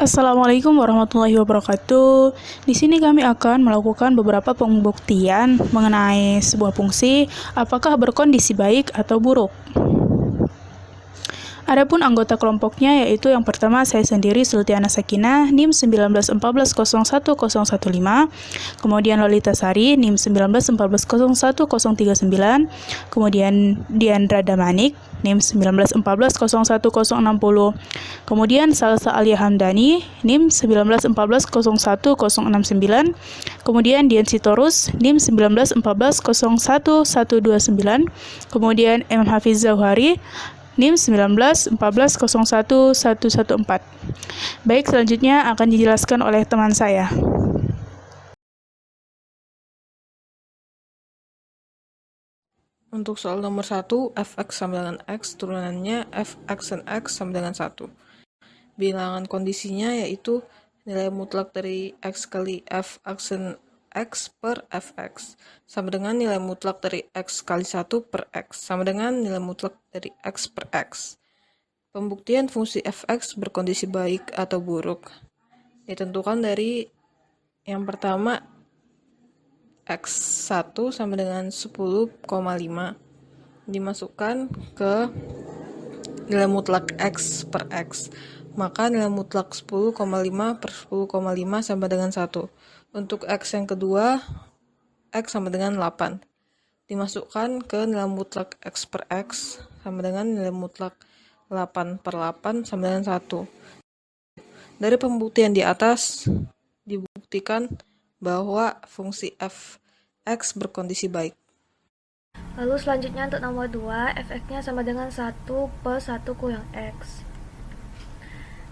Assalamualaikum warahmatullahi wabarakatuh. Di sini kami akan melakukan beberapa pembuktian mengenai sebuah fungsi apakah berkondisi baik atau buruk. Adapun anggota kelompoknya yaitu yang pertama saya sendiri Sultiana Sakinah NIM 191401015, kemudian Lolita Sari NIM 191401039, kemudian Diandra Damanik NIM 191401060, kemudian Salsa Alia Hamdani NIM 191401069, kemudian Dian Sitorus NIM 191401129, kemudian M Hafiz Zauhari NIM 191401114. Baik, selanjutnya akan dijelaskan oleh teman saya. Untuk soal nomor 1, fx sama dengan x, turunannya fx dan x sama dengan 1. Bilangan kondisinya yaitu nilai mutlak dari x kali fx dan x per fx sama dengan nilai mutlak dari x kali 1 per x sama dengan nilai mutlak dari x per x. Pembuktian fungsi fx berkondisi baik atau buruk ditentukan dari yang pertama x1 sama dengan 10,5 dimasukkan ke nilai mutlak x per x, maka nilai mutlak 10,5 per 10,5 sama dengan 1. Untuk x yang kedua, x sama dengan 8 dimasukkan ke nilai mutlak x per x sama dengan nilai mutlak 8 per 8 sama dengan 1. Dari pembuktian di atas dibuktikan bahwa fungsi fx berkondisi baik. Lalu selanjutnya untuk nomor 2, fx-nya sama dengan 1 per 1 kurang x.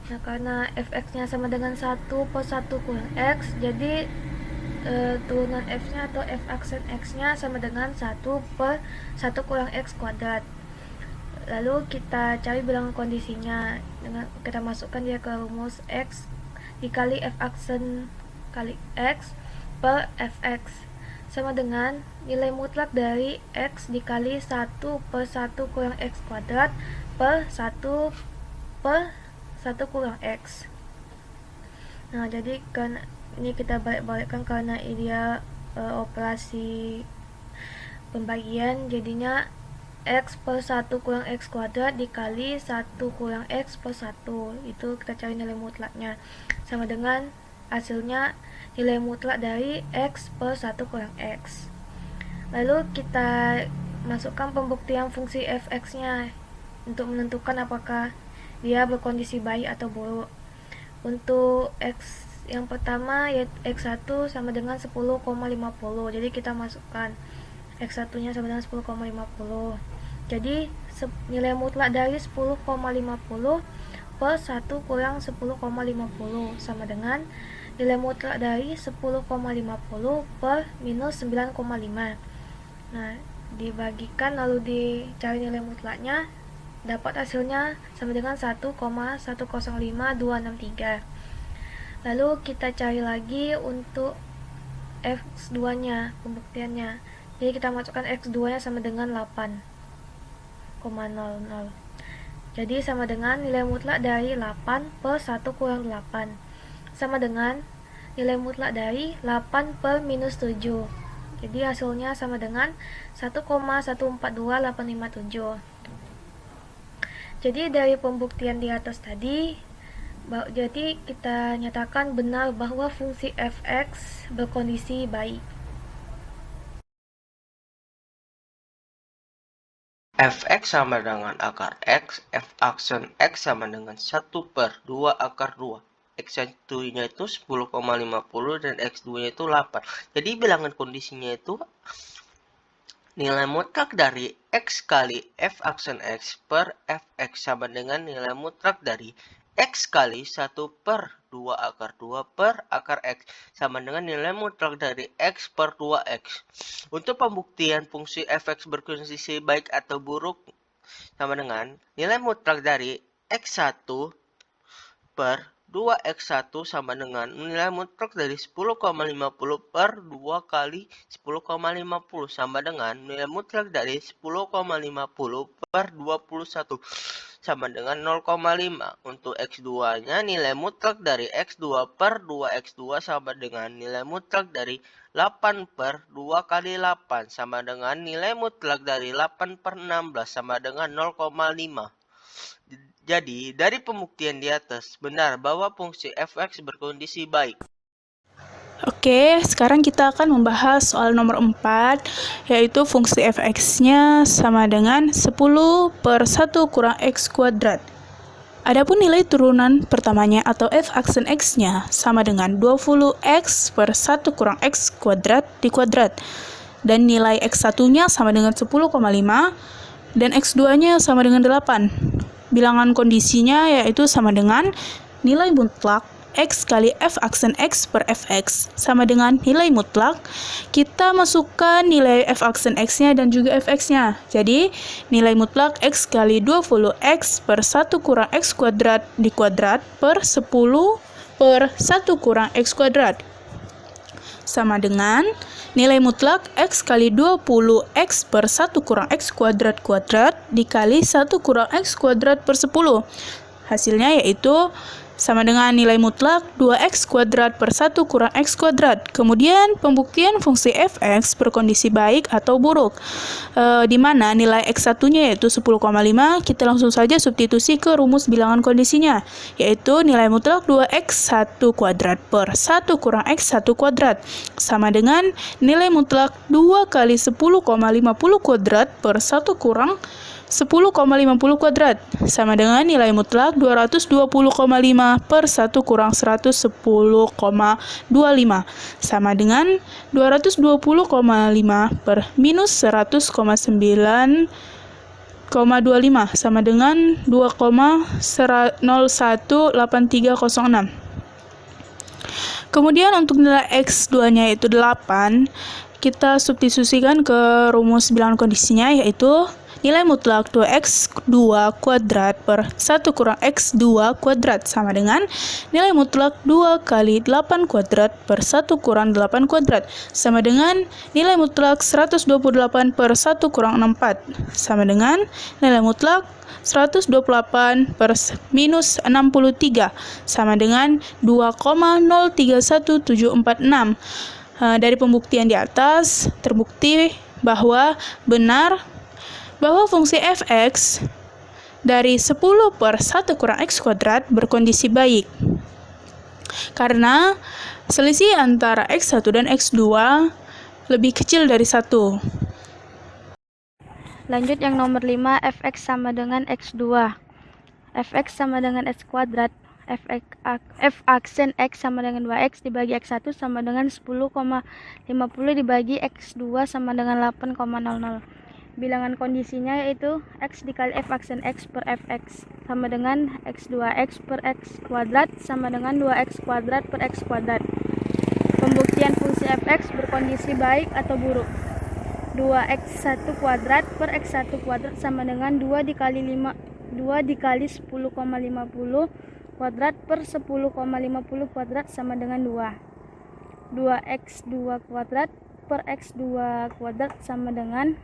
Nah, karena fx-nya sama dengan 1 per 1 kurang x, jadi turunan f-nya atau f aksen x-nya sama dengan 1 per 1 kurang x kuadrat. Lalu kita cari bilangan kondisinya, dengan kita masukkan dia ke rumus x dikali f aksen kali x per fx sama dengan nilai mutlak dari x dikali 1 per 1 kurang x kuadrat per 1 per 1 kurang x. Nah, jadi kan ini kita balik-balikkan karena dia operasi pembagian, jadinya x per 1 kurang x kuadrat dikali 1 kurang x per 1, itu kita cari nilai mutlaknya, sama dengan hasilnya nilai mutlak dari x per 1 kurang x. Lalu kita masukkan pembuktian fungsi fx-nya untuk menentukan apakah dia berkondisi baik atau buruk. Untuk x yang pertama yaitu x1 sama dengan 10,50, jadi kita masukkan x1 nya sama dengan 10,50. Jadi nilai mutlak dari 10,50 per 1 kurang 10,50 sama dengan nilai mutlak dari 10,50 per minus 9,5. Nah, dibagikan lalu dicari nilai mutlaknya, dapat hasilnya sama dengan 1,105263. Lalu kita cari lagi untuk x2 nya, pembuktiannya. Jadi kita masukkan x2 nya sama dengan 8,00. Jadi sama dengan nilai mutlak dari 8 per 1 kurang 8 sama dengan nilai mutlak dari 8 per minus 7. Jadi hasilnya sama dengan 1,142857. Jadi dari pembuktian di atas tadi, jadi kita nyatakan benar bahwa fungsi fx berkondisi baik. fx sama dengan akar x, f aksen x sama dengan 1 per 2 akar 2. X1 nya itu 10,50 dan X2 nya itu 8. Jadi bilangan kondisinya itu nilai mutlak dari X kali F aksen X per Fx sama dengan nilai mutlak dari X kali 1 per 2 akar 2 per akar X sama dengan nilai mutlak dari X per 2X. Untuk pembuktian fungsi fx berkondisi baik atau buruk sama dengan nilai mutlak dari X1 per 2x1 sama dengan nilai mutlak dari 10,50 per 2 kali 10,50 sama dengan nilai mutlak dari 10,50 per 21 sama dengan 0,5. Untuk X2-nya nilai mutlak dari X2 per 2X2 sama dengan nilai mutlak dari 8 per 2 kali 8 sama dengan nilai mutlak dari 8 per 16 sama dengan 0,5. Jadi, dari pembuktian di atas, benar bahwa fungsi f(x) berkondisi baik. Oke, sekarang kita akan membahas soal nomor 4, yaitu fungsi f(x)-nya sama dengan 10 per 1 kurang x kuadrat. Adapun nilai turunan pertamanya atau f aksen x-nya sama dengan 20x per 1 kurang x kuadrat dikuadrat. Dan nilai x1-nya sama dengan 10,5 dan x2-nya sama dengan 8. Bilangan kondisinya yaitu sama dengan nilai mutlak x kali f aksen x per fx sama dengan nilai mutlak. Kita masukkan nilai f aksen x-nya dan juga fx-nya. Jadi, nilai mutlak x kali 20x per 1 kurang x kuadrat dikuadrat per 10 per 1 kurang x kuadrat sama dengan nilai mutlak x kali 20x per 1 kurang x kuadrat dikali 1 kurang x kuadrat per 10. Hasilnya yaitu sama dengan nilai mutlak 2x kuadrat per 1 kurang x kuadrat. Kemudian pembuktian fungsi f(x) berkondisi baik atau buruk. Di mana nilai x1-nya yaitu 10,5, kita langsung saja substitusi ke rumus bilangan kondisinya, yaitu nilai mutlak 2x1 kuadrat per 1 kurang x1 kuadrat sama dengan nilai mutlak 2 kali 10,50 kuadrat per 1 kurang 10,50 kuadrat sama dengan nilai mutlak 220,5 per 1 kurang 110,25 sama dengan 220,5 per minus 100,9,25 sama dengan 2,018306. Kemudian untuk nilai x2-nya yaitu 8, kita substitusikan ke rumus bilangan kondisinya, yaitu nilai mutlak 2x2 kuadrat per 1 kurang x2 kuadrat sama dengan nilai mutlak 2 kali 8 kuadrat per 1 kurang 8 kuadrat sama dengan nilai mutlak 128 per 1 kurang 64 sama dengan nilai mutlak 128 per minus 63 sama dengan 2,031746. Dari pembuktian di atas, terbukti bahwa benar bahwa fungsi f(x) dari 10 per 1 kurang x kuadrat berkondisi baik. Karena selisih antara x1 dan x2 lebih kecil dari 1. Lanjut yang nomor 5, fx sama dengan x2. Fx sama dengan x kuadrat. F aksen x sama dengan 2x dibagi x1 sama dengan 10,50 dibagi x2 sama dengan 8,00. Bilangan kondisinya yaitu x dikali f aksen x per fx sama dengan x2x per x kuadrat sama dengan 2x kuadrat per x kuadrat. Pembuktian fungsi fx berkondisi baik atau buruk. 2x1 kuadrat per x1 kuadrat sama dengan 2 dikali 10,50 kuadrat per 10,50 kuadrat sama dengan 2. 2x2 kuadrat per x2 kuadrat sama dengan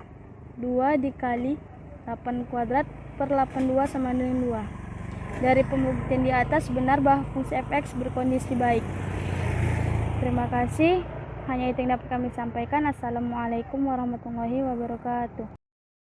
2 dikali 8 kuadrat per 82 sama dengan 2. Dari pembuktian di atas benar bahwa fungsi fx berkondisi baik. Terima kasih. Hanya itu yang dapat kami sampaikan. Assalamualaikum warahmatullahi wabarakatuh.